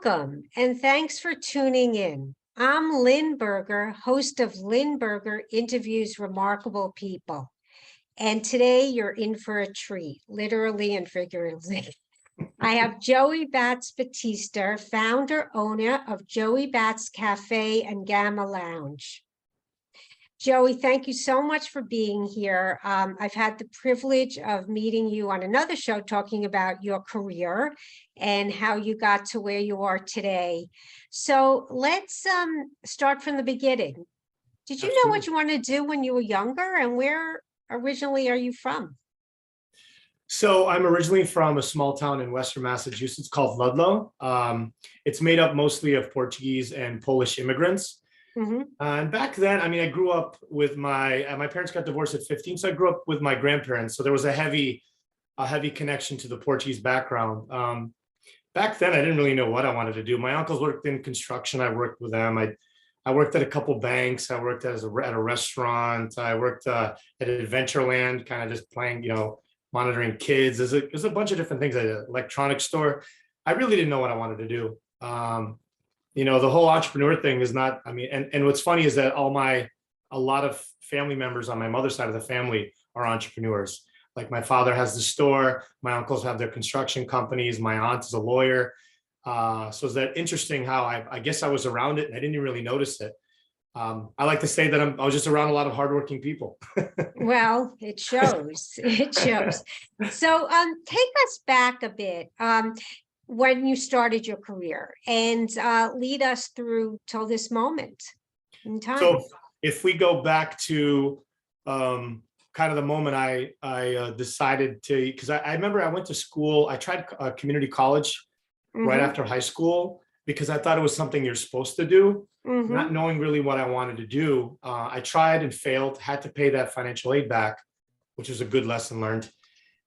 Welcome, and thanks for tuning in. I'm Lynn Berger, host of Lynn Berger Interviews Remarkable People. And today you're in for a treat, literally and figuratively. I have Joey Batista, founder, owner of Joey Bats Cafe and Gamma Lounge. Joey, thank you so much for being here. I've had the privilege of meeting you on another show talking about your career and how you got to where you are today. So let's start from the beginning. Did you know what you wanted to do when you were younger, and where originally are you from? So I'm originally from a small town in Western Massachusetts called Ludlow. It's made up mostly of Portuguese and Polish immigrants. And back then, I mean, I grew up with my parents got divorced at 15, so I grew up with my grandparents. So there was a heavy connection to the Portuguese background. Back then, I didn't really know what I wanted to do. My uncles worked in construction. I worked with them. I worked at a couple banks. I worked at a restaurant. I worked at Adventureland, kind of just playing, monitoring kids. There's a bunch of different things at an electronics store. I really didn't know what I wanted to do. The whole entrepreneur thing is not, and what's funny is that a lot of family members on my mother's side of the family are entrepreneurs. Like my father has the store, my uncles have their construction companies, my aunt is a lawyer. So is that interesting how I guess I was around it and I didn't even really notice it. I like to say that I was just around a lot of hardworking people. Well, it shows. It shows. So take us back a bit. When you started your career and lead us through till this moment in time. So if we go back to kind of the moment I decided to, because I remember I went to school, I tried community college right after high school because I thought it was something you're supposed to do, not knowing really what I wanted to do. I tried and failed, had to pay that financial aid back, which was a good lesson learned.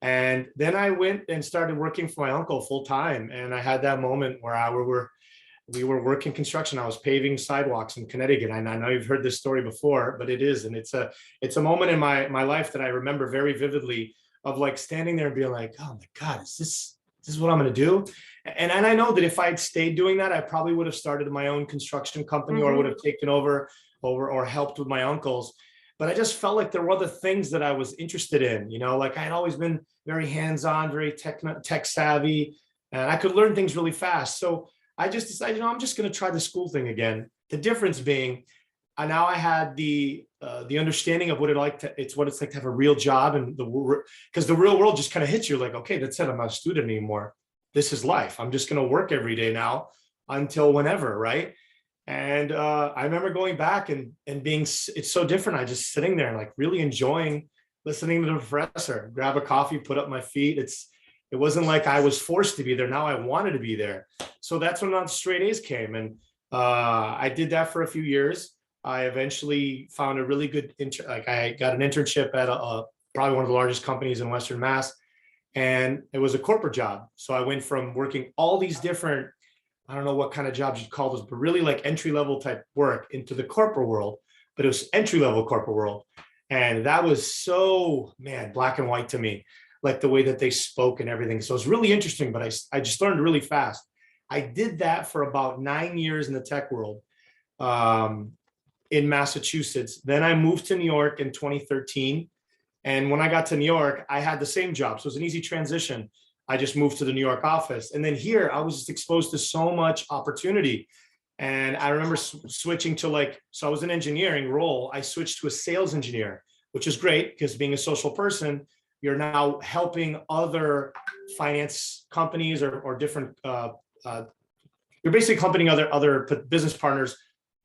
And then I went and started working for my uncle full time. And I had that moment where we were working construction. I was paving sidewalks in Connecticut. And I know you've heard this story before, but it is. And it's a moment in my life that I remember very vividly of like standing there and being like, oh my God, is this what I'm going to do? And I know that if I'd stayed doing that, I probably would have started my own construction company or would have taken over or helped with my uncles. But I just felt like there were other things that I was interested in, like I had always been very hands-on, very tech savvy, and I could learn things really fast. So I just decided, I'm just going to try the school thing again. The difference being, now I had the understanding of what it's like to have a real job, and because the real world just kind of hits you like, okay, that's it. I'm not a student anymore. This is life. I'm just going to work every day now until whenever, right? And I remember going back and being, it's so different. I just sitting there like really enjoying listening to the professor, grab a coffee, put up my feet. It wasn't like I was forced to be there. Now I wanted to be there. So that's when the straight A's came. And I did that for a few years. I eventually found a really good, I got an internship at probably one of the largest companies in Western Mass. And it was a corporate job. So I went from working all these different, I don't know what kind of jobs you'd call those, but really like entry-level type work into the corporate world, but it was entry-level corporate world. And that was so, black and white to me, like the way that they spoke and everything. So it's really interesting, but I just learned really fast. I did that for about 9 years in the tech world in Massachusetts. Then I moved to New York in 2013. And when I got to New York, I had the same job. So it was an easy transition. I just moved to the New York office. And then here I was just exposed to so much opportunity. And I remember switching to so I was an engineering role. I switched to a sales engineer, which is great because being a social person, you're now helping other finance companies or different, you're basically accompanying other business partners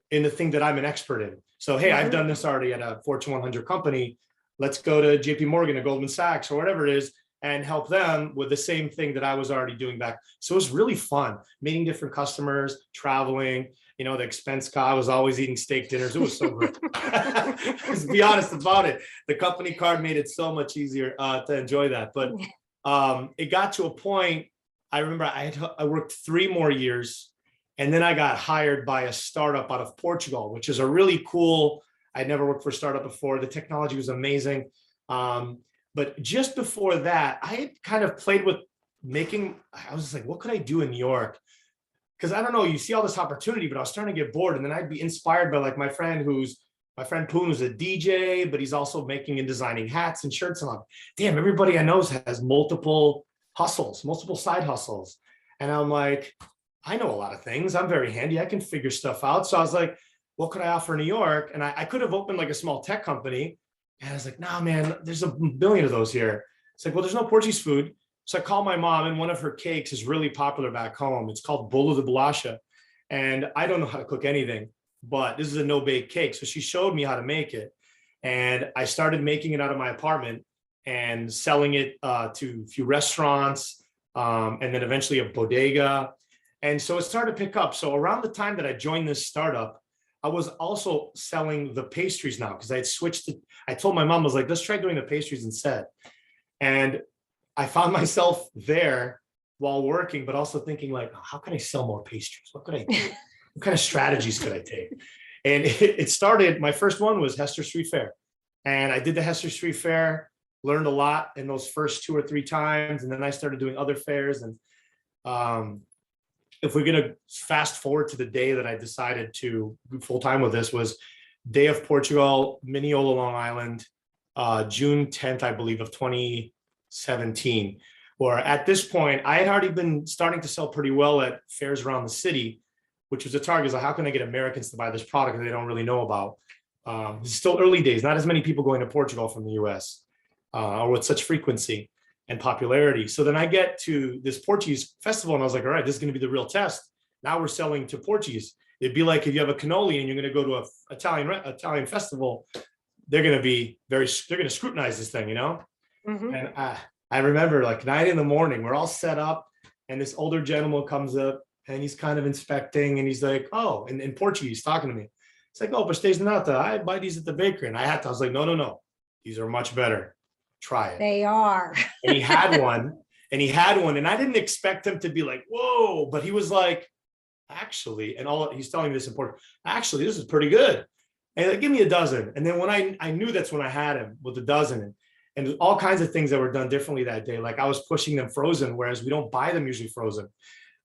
in the thing that I'm an expert in. So, hey, I've done this already at a Fortune 100 company. Let's go to JP Morgan or Goldman Sachs or whatever it is and help them with the same thing that I was already doing back. So it was really fun, meeting different customers, traveling, the expense cost. I was always eating steak dinners. It was so good. Let's be honest about it. The company card made it so much easier to enjoy that. But it got to a point, I remember I worked 3 more years, and then I got hired by a startup out of Portugal, which is a really cool, I'd never worked for a startup before. The technology was amazing. But just before that, I had kind of played with I was like, what could I do in New York? because I don't know, you see all this opportunity, but I was starting to get bored. And then I'd be inspired by like my friend Poon, who's a DJ, but he's also making and designing hats and shirts. And I'm like, damn, everybody I know has multiple hustles, multiple side hustles. And I'm like, I know a lot of things. I'm very handy. I can figure stuff out. So I was like, what could I offer in New York? And I could have opened like a small tech company. And I was like, nah, man, there's a billion of those here. It's like, well, there's no Portuguese food. So I called my mom, and one of her cakes is really popular back home. It's called bolo de bolacha. And I don't know how to cook anything, but this is a no-bake cake. So she showed me how to make it. And I started making it out of my apartment and selling it to a few restaurants, and then eventually a bodega. And so it started to pick up. So around the time that I joined this startup, I was also selling the pastries now, because I had switched to, I told my mom, I was like, let's try doing the pastries instead. And I found myself there while working, but also thinking like, how can I sell more pastries? What could I do? What kind of strategies could I take? And it started, my first one was Hester Street Fair. And I did the Hester Street Fair, learned a lot in those first 2 or 3 times. And then I started doing other fairs. And if we're going to fast forward to the day that I decided to go full time with this, was Day of Portugal, Mineola, Long Island, June 10th, I believe, of 2017. Or at this point, I had already been starting to sell pretty well at fairs around the city, which was a target. Is like, how can I get Americans to buy this product that they don't really know about? It's still early days, not as many people going to Portugal from the US, or with such frequency and popularity. So then I get to this Portuguese festival, and I was like, all right, this is going to be the real test. Now we're selling to Portuguese. It'd be like if you have a cannoli and you're going to go to a Italian festival, they're going to scrutinize this thing, you know? Mhm. And I remember like 9 in the morning, we're all set up, and this older gentleman comes up, and he's kind of inspecting, and he's like, oh, in Portuguese, talking to me. It's like, oh, pastéis de nata, I buy these at the bakery. And I was like, no, these are much better. Try it. They are. And he had one, and I didn't expect him to be like, whoa, but he was like, actually, and he's telling me this important, actually, this is pretty good. And like, give me a dozen. And then when I knew that's when I had him with a dozen, and all kinds of things that were done differently that day. Like I was pushing them frozen, whereas we don't buy them usually frozen.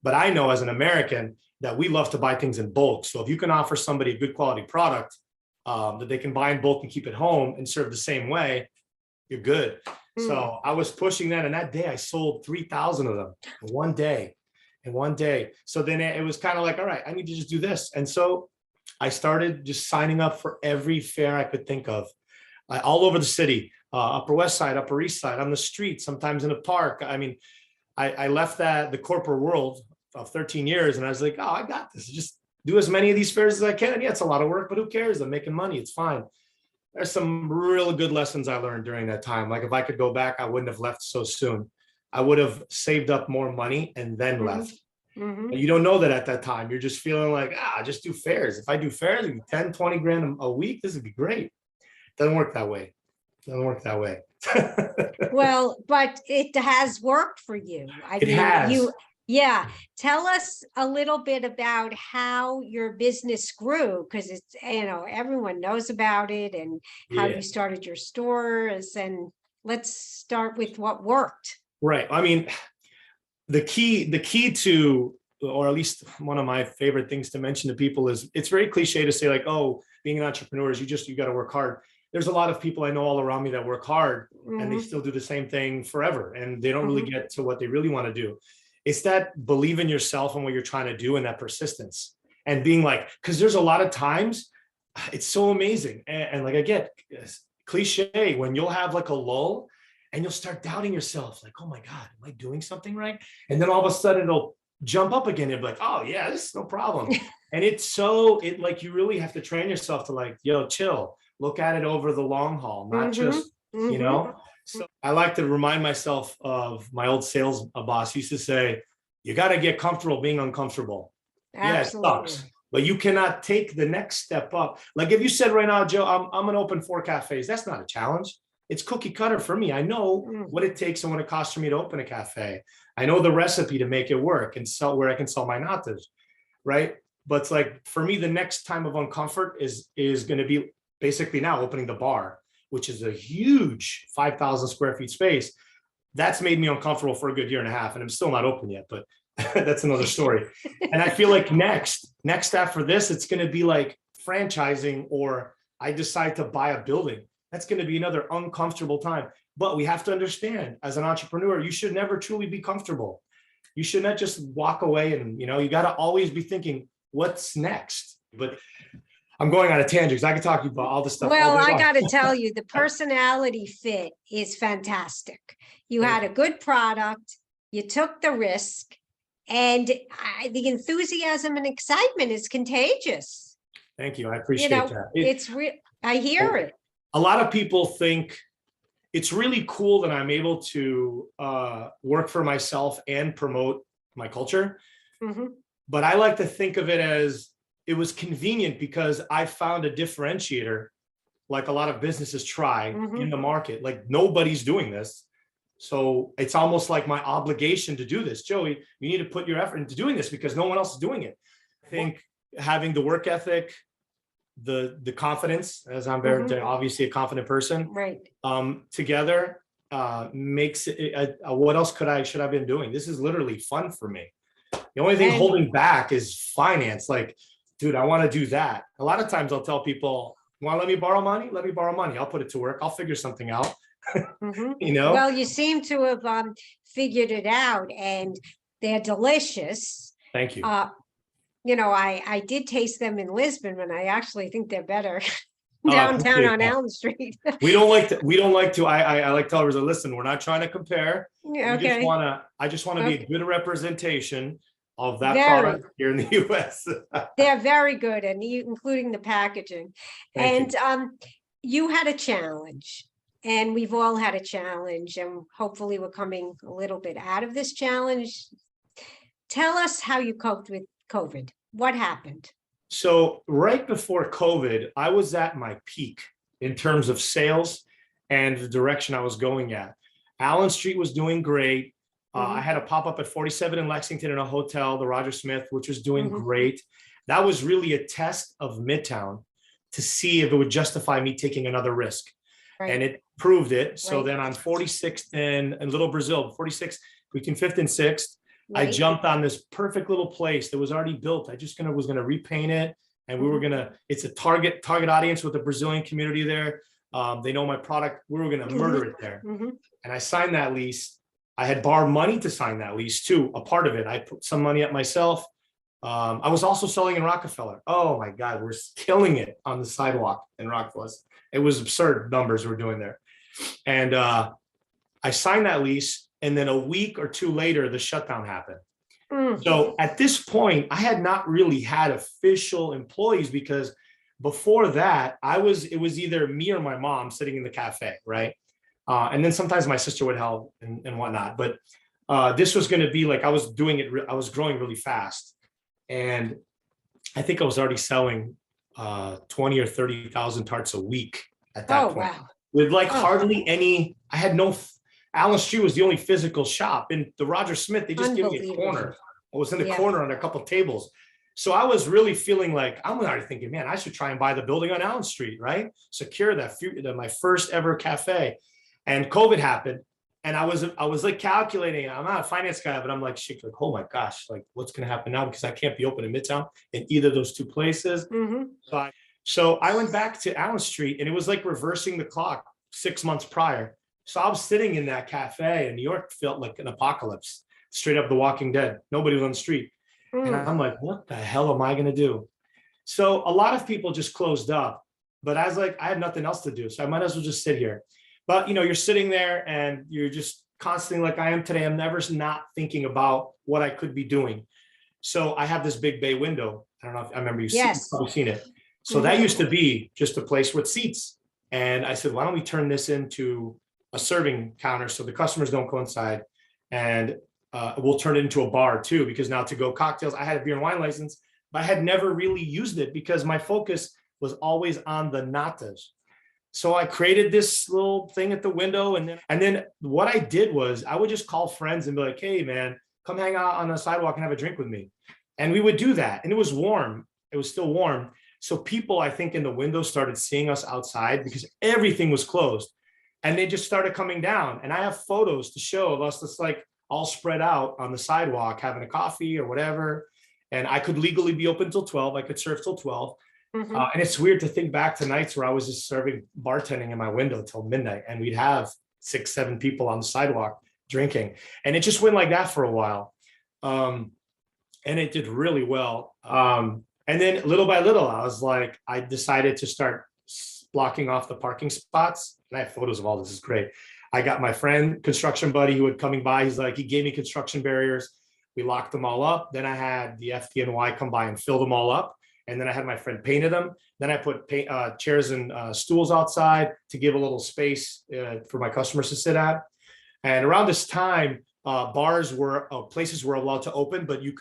But I know as an American that we love to buy things in bulk. So if you can offer somebody a good quality product that they can buy in bulk and keep at home and serve the same way, you're good. So I was pushing that, and that day I sold 3,000 of them in one day. So then it was kind of like, all right, I need to just do this. And so I started just signing up for every fair I could think of, all over the city, Upper West Side, Upper East Side, on the street, sometimes in a park. I mean, I left the corporate world of 13 years, and I was like, oh, I got this. Just do as many of these fairs as I can. And yeah, it's a lot of work, but who cares? I'm making money. It's fine. There's some real good lessons I learned during that time. Like if I could go back, I wouldn't have left so soon. I would have saved up more money and then left. Mhm. And you don't know that at that time. You're just feeling like, just do fairs. If I do fairs, it'd be 10, 20 grand a week. This would be great. Doesn't work that way. Well, but it has worked for you. I It mean, has. yeah. Tell us a little bit about how your business grew, because it's, everyone knows about it, and how Yeah. you started your stores. And let's start with what worked. Right. I mean, the key to, or at least one of my favorite things to mention to people is, it's very cliche to say like, oh, being an entrepreneur is you got to work hard. There's a lot of people I know all around me that work hard and they still do the same thing forever, and they don't really get to what they really want to do. It's that believe in yourself and what you're trying to do, and that persistence, and being like, because there's a lot of times it's so amazing. And like I get cliche when you'll have like a lull and you'll start doubting yourself, like, oh my God, am I doing something right? And then all of a sudden it'll jump up again. You'll be like, oh yeah, this is no problem. And it's like, you really have to train yourself to like, yo, chill, look at it over the long haul, not just, So I like to remind myself of my old sales boss. He used to say, you got to get comfortable being uncomfortable. Yeah, it sucks, but you cannot take the next step up. Like if you said right now, Joe, I'm going to open 4 cafes. That's not a challenge. It's cookie cutter for me. I know what it takes and what it costs for me to open a cafe. I know the recipe to make it work and sell where I can sell my natas, right? But it's like, for me, the next time of uncomfort is going to be basically now opening the bar, which is a huge 5,000 square feet space. That's made me uncomfortable for a good year and a half, and I'm still not open yet, but That's another story. And I feel like next after this, it's going to be like franchising, or I decide to buy a building. That's going to be another uncomfortable time. But we have to understand, as an entrepreneur, you should never truly be comfortable. You should not just walk away, and you got to always be thinking, what's next? But I'm going on a tangent because I can talk to you about all this stuff all Well, day I long. got to tell you, the personality fit is fantastic. You had a good product, you took the risk, and the enthusiasm and excitement is contagious. Thank you. I appreciate that. It's real. I hear it. A lot of people think it's really cool that I'm able to work for myself and promote my culture. Mm-hmm. But I like to think of it as it was convenient because I found a differentiator, like a lot of businesses try in the market. Like nobody's doing this. So it's almost like my obligation to do this. Joey, you need to put your effort into doing this because no one else is doing it. I think having the work ethic, the confidence, as I'm very obviously a confident person, right? Together makes it. What else should I have been doing? This is literally fun for me. The only thing holding back is finance. Like, dude, I want to do that. A lot of times I'll tell people, want to let me borrow money? Let me borrow money. I'll put it to work. I'll figure something out. Well, you seem to have figured it out, and they're delicious. Thank you. I did taste them in Lisbon, and I actually think they're better downtown on Allen Street. We don't like to. I like to tell everyone, listen, we're not trying to compare. Okay. I just want to be a good representation of that product here in the US. They're very good, and including the packaging. Thank you. You had a challenge, and we've all had a challenge, and hopefully we're coming a little bit out of this challenge. Tell us how you coped with COVID. What happened? So right before COVID, I was at my peak in terms of sales and the direction I was going at. Allen Street was doing great. I had a pop-up at 47 in Lexington in a hotel, the Roger Smith, which was doing great. That was really a test of Midtown to see if it would justify me taking another risk. Right. And it proved it. So then on 46th in Little Brazil, 46th between 5th and 6th, I jumped on this perfect little place that was already built. I just was gonna repaint it, and we were gonna. It's a target audience with the Brazilian community there. They know my product. We were gonna murder it there. And I signed that lease. I had borrowed money to sign that lease too. A part of it, I put some money up myself. I was also selling in Rockefeller. Oh my God, we're killing it on the sidewalk in Rockefeller. It was absurd numbers we're doing there. And I signed that lease. And then a week or two later, the shutdown happened. So at this point, I had not really had official employees because before that, it was either me or my mom sitting in the cafe, right? And then sometimes my sister would help and whatnot. But this was going to be like I was doing it. I was growing really fast, and I think I was already selling 20 or 30,000 tarts a week at that point. Wow. With like hardly any. I had no. Allen Street was the only physical shop. In the Roger Smith, they just gave me a corner. I was in the corner on a couple of tables. So I was really feeling like, I'm already thinking, man, I should try and buy the building on Allen Street, right? Secure that, my first ever cafe. And COVID happened. And I was like calculating, I'm not a finance guy, but I'm like, shit, like, oh my gosh, like what's going to happen now? Because I can't be open in Midtown in either of those two places. So I went back to Allen Street, and it was like reversing the clock 6 months prior. So I was sitting in that cafe, and New York felt like an apocalypse, straight up The Walking Dead. Nobody was on the street. And I'm like, what the hell am I going to do? So a lot of people just closed up, but I was like, I had nothing else to do. So I might as well just sit here. But, you're sitting there and you're just constantly like I am today. I'm never not thinking about what I could be doing. So I have this big bay window. I don't know if I remember you've probably seen it. So that used to be just a place with seats. And I said, why don't we turn this into a serving counter so the customers don't go inside, and we'll turn it into a bar too, because now to go cocktails, I had a beer and wine license, but I had never really used it because my focus was always on the natas. So I created this little thing at the window, and then what I did was I would just call friends and be like, hey man, come hang out on the sidewalk and have a drink with me. And we would do that. And it was warm. It was still warm. So people, I think, in the window started seeing us outside because everything was closed. And they just started coming down. And I have photos to show of us. It's like all spread out on the sidewalk, having a coffee or whatever. And I could legally be open till 12. I could serve till 12. And it's weird to think back to nights where I was just serving bartending in my window till midnight, and we'd have 6, 7 people on the sidewalk drinking. And it just went like that for a while. And it did really well. And then little by little, I decided to start blocking off the parking spots. And I have photos of all this. Is great. I got my friend, construction buddy, who was coming by. He gave me construction barriers. We locked them all up. Then I had the FDNY come by and fill them all up. And then I had my friend painted them. Then I put chairs and stools outside to give a little space for my customers to sit at. And around this time, bars were places were allowed to open, but you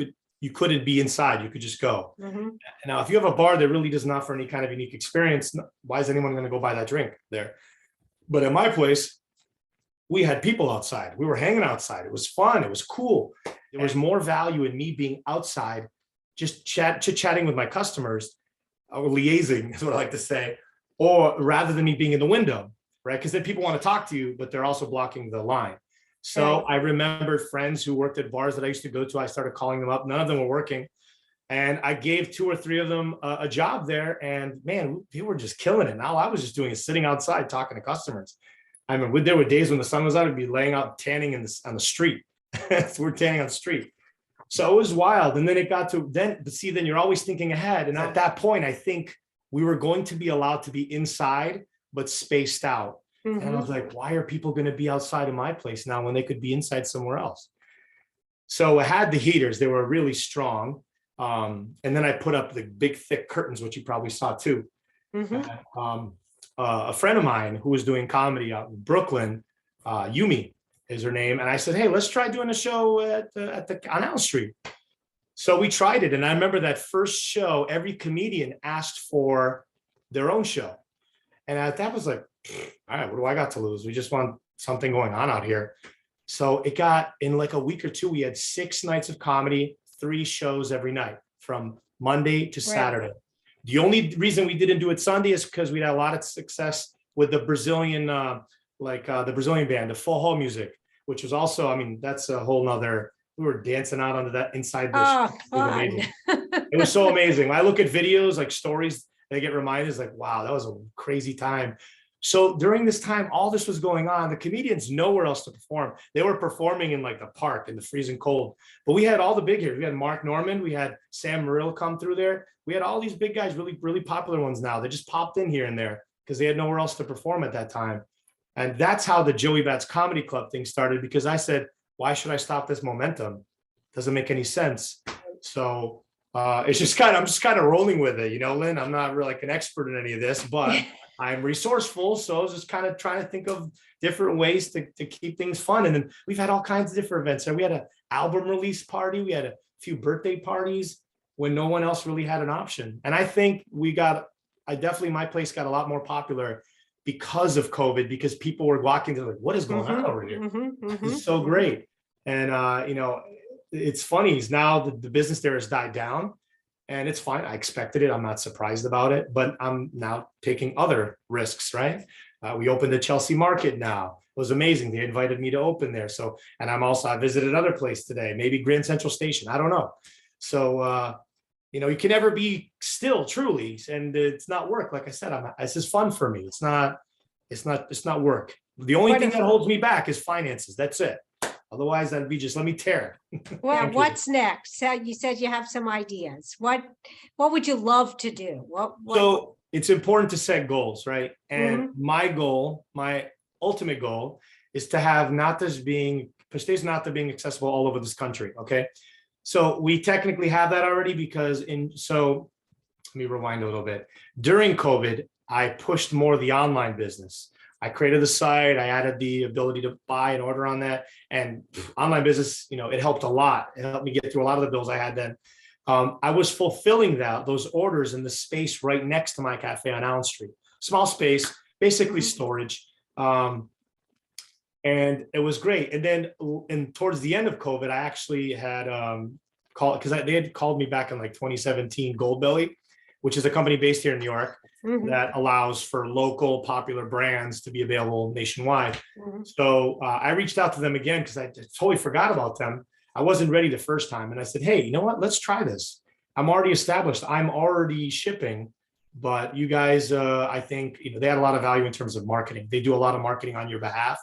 couldn't be inside. You could just go. Now, if you have a bar that really doesn't offer any kind of unique experience, why is anyone going to go buy that drink there? But at my place, we had people outside. We were hanging outside. It was fun. It was cool. There was more value in me being outside, just chit-chatting with my customers, or liaising is what I like to say, or rather than me being in the window, right? Because then people want to talk to you, but they're also blocking the line. So I remembered friends who worked at bars that I used to go to. I started calling them up. None of them were working. And I gave 2 or 3 of them a job there. And man, they were just killing it. Now I was just doing is sitting outside talking to customers. I mean, there were days when the sun was out, I'd be laying out tanning on the street. So we're tanning on the street. So it was wild. And then it got to then you're always thinking ahead. And at that point, I think we were going to be allowed to be inside, but spaced out. And I was like, why are people going to be outside of my place now when they could be inside somewhere else? So I had the heaters. They were really strong. And then I put up the big, thick curtains, which you probably saw too. A friend of mine who was doing comedy out in Brooklyn, Yumi is her name. And I said, hey, let's try doing a show on Allen Street. So we tried it. And I remember that first show, every comedian asked for their own show. And that was like, all right, what do I got to lose? We just want something going on out here. So it got, in like a week or 2, we had 6 nights of comedy, 3 shows every night from Monday to Saturday. The only reason we didn't do it Sunday is because we had a lot of success with the Brazilian, the Brazilian band, the full music, which was also, I mean, that's a whole nother, we were dancing out under that inside this. It was so amazing. When I look at videos, like stories, they get reminded, like, wow, that was a crazy time. So during this time, all this was going on. The comedians nowhere else to perform. They were performing in like the park in the freezing cold. But we had all the big hitters. We had Mark Norman. We had Sam Morrill come through there. We had all these big guys, really, really popular ones now. They just popped in here and there because they had nowhere else to perform at that time. And that's how the Joey Bats Comedy Club thing started, because I said, why should I stop this momentum? Doesn't make any sense. So it's just I'm just kind of rolling with it, Lynn. I'm not really like an expert in any of this, but I'm resourceful. So I was just kind of trying to think of different ways to keep things fun. And then we've had all kinds of different events. We had an album release party. We had a few birthday parties when no one else really had an option. And I think my place got a lot more popular because of COVID, because people were walking to like, what is going on over here? It's so great. And, it's funny is now the business there has died down. And it's fine. I expected it. I'm not surprised about it, but I'm now taking other risks, right? We opened the Chelsea Market now. It was amazing. They invited me to open there. So, and I visited another place today, maybe Grand Central Station. I don't know. So, you can never be still truly, and it's not work. Like I said, it's just fun for me. It's not work. The only thing that holds me back is finances. That's it. Otherwise, that'd be just let me tear. Well, what's next? So you said you have some ideas. What would you love to do? What? So it's important to set goals, right? And my ultimate goal is to have Batista not being accessible all over this country. Okay. So we technically have that already because let me rewind a little bit. During COVID, I pushed more of the online business. I created the site. I added the ability to buy and order on that, and online business, it helped a lot. It helped me get through a lot of the bills I had then. I was fulfilling those orders in the space right next to my cafe on Allen Street, small space, basically storage. And it was great. And then towards the end of COVID, I actually had called, because they had called me back in like 2017, Goldbelly, which is a company based here in New York Mhm. that allows for local popular brands to be available nationwide. Mhm. So I reached out to them again because I totally forgot about them. I wasn't ready the first time. And I said, hey, you know what? Let's try this. I'm already established. I'm already shipping. But you guys, I think, they had a lot of value in terms of marketing. They do a lot of marketing on your behalf.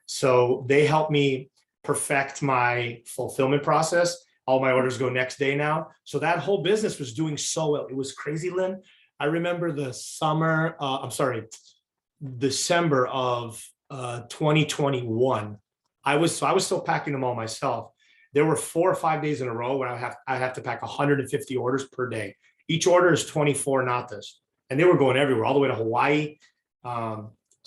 So they helped me perfect my fulfillment process. All my orders go next day now. So that whole business was doing so well. It was crazy, Lynn. I remember December of 2021. I was still packing them all myself. There were 4 or 5 days in a row where I'd have to pack 150 orders per day. Each order is 24 natas, and they were going everywhere, all the way to Hawaii.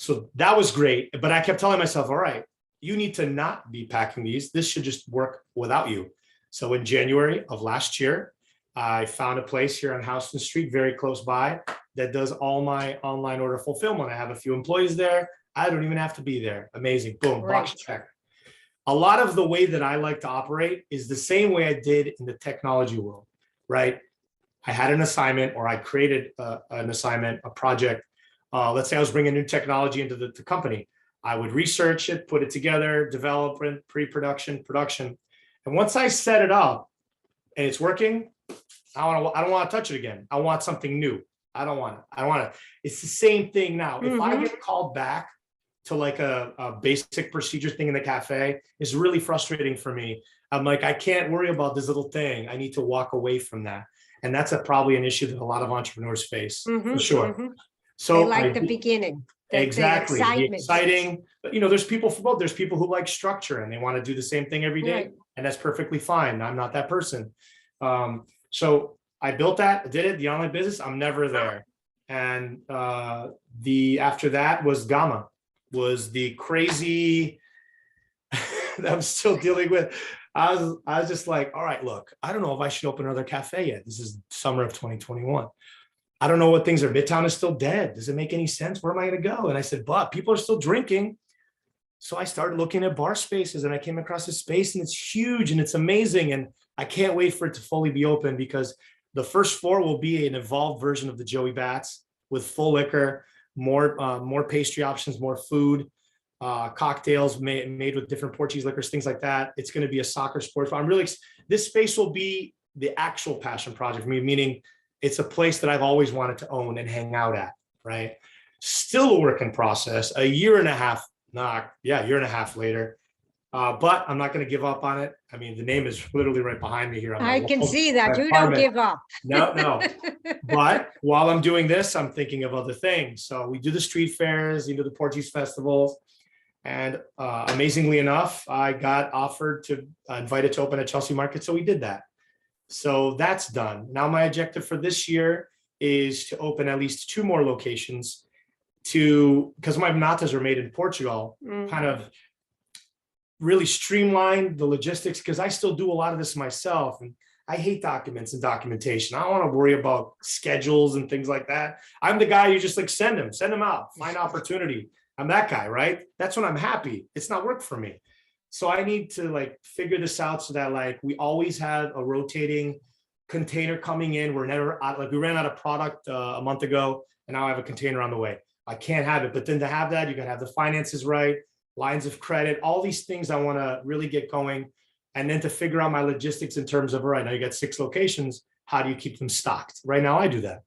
So that was great. But I kept telling myself, all right, you need to not be packing these. This should just work without you. So in January of last year, I found a place here on Houston Street, very close by, that does all my online order fulfillment. I have a few employees there. I don't even have to be there. Amazing. Boom, box check. A lot of the way that I like to operate is the same way I did in the technology world, right? I had an assignment, or I created an assignment, a project. Let's say I was bringing new technology into the company. I would research it, put it together, development, pre-production, production. And once I set it up and it's working, I don't want to touch it again. I want something new. I don't want it. It's the same thing now. If I get called back to like a basic procedure thing in the cafe, it's really frustrating for me. I'm like, I can't worry about this little thing. I need to walk away from that. And that's probably an issue that a lot of entrepreneurs face, for sure. So they like the beginning. Exactly. The exciting, but there's people for both. There's people who like structure and they want to do the same thing every day. Right. And that's perfectly fine. I'm not that person. So I built that, I did it, the online business. I'm never there. And after that was Gamma, was the crazy that I'm still dealing with. I was just like, all right, look, I don't know if I should open another cafe yet. This is summer of 2021. I don't know what things are. Midtown is still dead. Does it make any sense? Where am I going to go? And I said, but people are still drinking. So I started looking at bar spaces and I came across this space and it's huge and it's amazing. And I can't wait for it to fully be open because the first floor will be an evolved version of the Joey Bats with full liquor, more pastry options, more food, cocktails made with different Portuguese liquors, things like that. It's going to be a soccer sports bar. This space will be the actual passion project for me, meaning it's a place that I've always wanted to own and hang out at, right? Still a work in process, year and a half later. But I'm not going to give up on it. I mean, the name is literally right behind me here. I can see that. You don't give up. No. But while I'm doing this, I'm thinking of other things. So we do the street fairs, the Portuguese festivals. And amazingly enough, I got offered to invited to open at Chelsea Market. So we did that. So that's done. Now my objective for this year is to open at least 2 more locations because my natas are made in Portugal, kind of really streamline the logistics because I still do a lot of this myself. And I hate documents and documentation. I don't want to worry about schedules and things like that. I'm the guy you just like send them out, find opportunity. I'm that guy, right? That's when I'm happy. It's not work for me. So I need to figure this out so that we always have a rotating container coming in. We're never out, we ran out of product a month ago and now I have a container on the way. I can't have it. But then to have that, you got to have the finances right, lines of credit, all these things I want to really get going. And then to figure out my logistics in terms of, all right, now you got 6 locations. How do you keep them stocked? Right now I do that.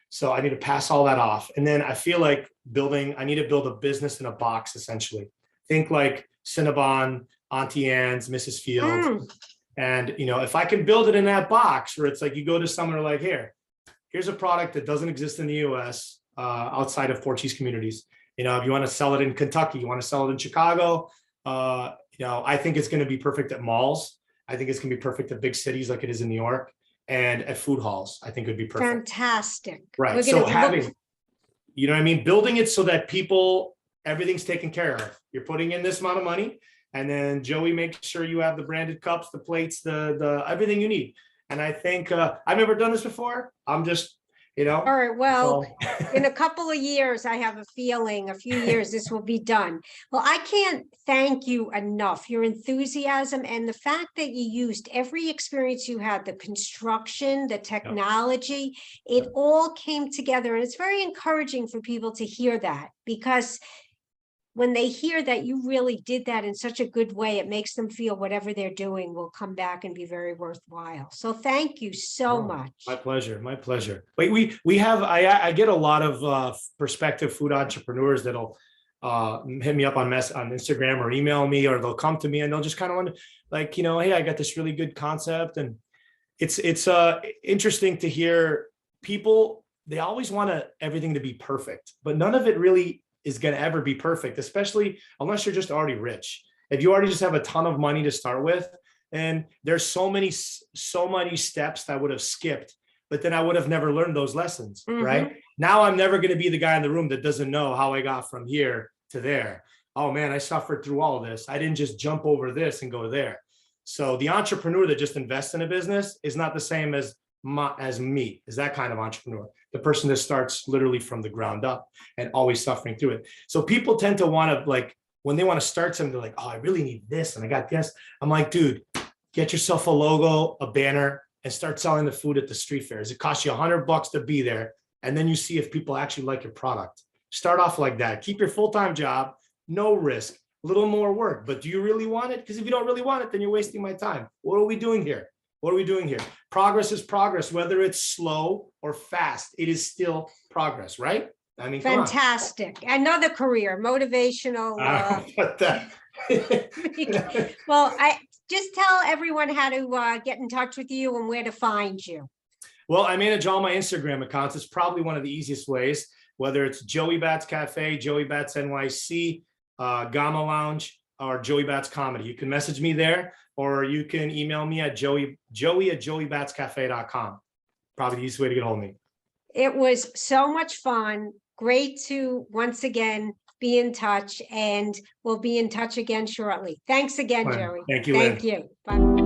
So I need to pass all that off. And then I feel like I need to build a business in a box, essentially. Think like Cinnabon, Auntie Anne's, Mrs. Field. And, if I can build it in that box where it's like you go to somewhere like here's a product that doesn't exist in the US outside of Portuguese communities. If you want to sell it in Kentucky, you want to sell it in Chicago, I think it's going to be perfect at malls. I think it's going to be perfect at big cities like it is in New York and at food halls. I think it would be perfect. Fantastic. Right. So building it so that everything's taken care of. You're putting in this amount of money. And then Joey makes sure you have the branded cups, the plates, the everything you need. And I think I've never done this before. you know? All right, well, So in a couple of years, I have a feeling, a few years, this will be done. Well, I can't thank you enough. Your enthusiasm and the fact that you used every experience you had, the construction, the technology, it all came together. And it's very encouraging for people to hear that, because when they hear that you really did that in such a good way, it makes them feel whatever they're doing will come back and be very worthwhile. So thank you so much. My pleasure. My pleasure. Wait, we have, I get a lot of prospective food entrepreneurs that'll hit me up on Instagram or email me, or they'll come to me and they'll just kind of want to, like, hey, I got this really good concept. And it's interesting to hear people, they always want everything to be perfect, but none of it really is going to ever be perfect, especially unless you're just already rich. If you already just have a ton of money to start with, and there's so many steps that I would have skipped, but then I would have never learned those lessons, right? Now I'm never going to be the guy in the room that doesn't know how I got from here to there. Oh man, I suffered through all of this. I didn't just jump over this and go there. So the entrepreneur that just invests in a business is not the same as me, is that kind of entrepreneur, the person that starts literally from the ground up and always suffering through it. So people tend to want to, like, when they want to start something, they're like, oh, I really need this and I got this. I'm like, dude, get yourself a logo, a banner, and start selling the food at the street fairs. It costs you $100 to be there, and then you see if people actually like your product. Start off like that. Keep your full-time job, no risk, a little more work, but do you really want it? Because if you don't really want it, then you're wasting my time. What are we doing here? What are we doing here? Progress is progress, whether it's slow or fast. It is still progress, right? I mean, fantastic. Another career, motivational. Well, I just tell everyone how to get in touch with you and where to find you. Well, I manage all my Instagram accounts. It's probably one of the easiest ways, whether it's Joey Bats Cafe, Joey Bats NYC, Gamma Lounge, or Joey Bats Comedy. You can message me there, or you can email me at joey@joeybatscafe.com. Probably the easiest way to get a hold of me. It was so much fun. Great to once again be in touch, and we'll be in touch again shortly. Thanks again, Joey. Thank you, Thank Lynn. you. Bye.